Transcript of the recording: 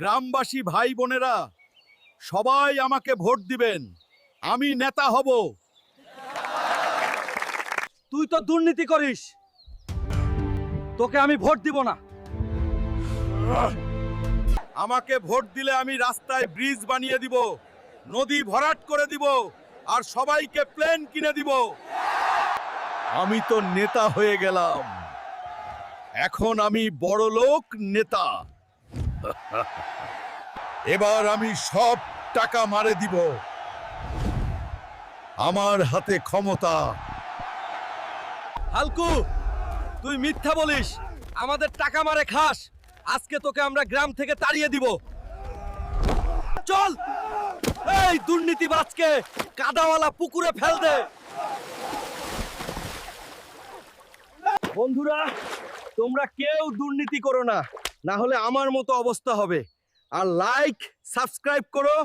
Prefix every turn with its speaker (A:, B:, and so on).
A: গ্রামবাসী ভাই বোনেরা, সবাই আমাকে ভোট দিবেন। আমি নেতা হব।
B: তুই তো দুর্নীতি করিস, তোকে আমি ভোট দিব না।
A: আমাকে ভোট দিলে আমি রাস্তায় ব্রিজ বানিয়ে দিব, নদী ভরাট করে দিব, আর সবাইকে প্লেন কিনে দিব। আমি তো নেতা হয়ে গেলাম, এখন আমি বড়লোক নেতা। এবার আমি সব টাকা মারে দিব। আমার হাতে ক্ষমতা।
B: হালকু, তুই মিথ্যা বলিস, আমাদের টাকা মারে খাস। আজকে তোকে আমরা গ্রাম থেকে তাড়িয়ে দিব। চল, এই দুর্নীতিবাজকে কাদাওয়ালা পুকুরে ফেল দে। বন্ধুরা, তোমরা কেউ দুর্নীতি করো না, না হলে আমার মতো অবস্থা হবে। আর লাইক, সাবস্ক্রাইব করো।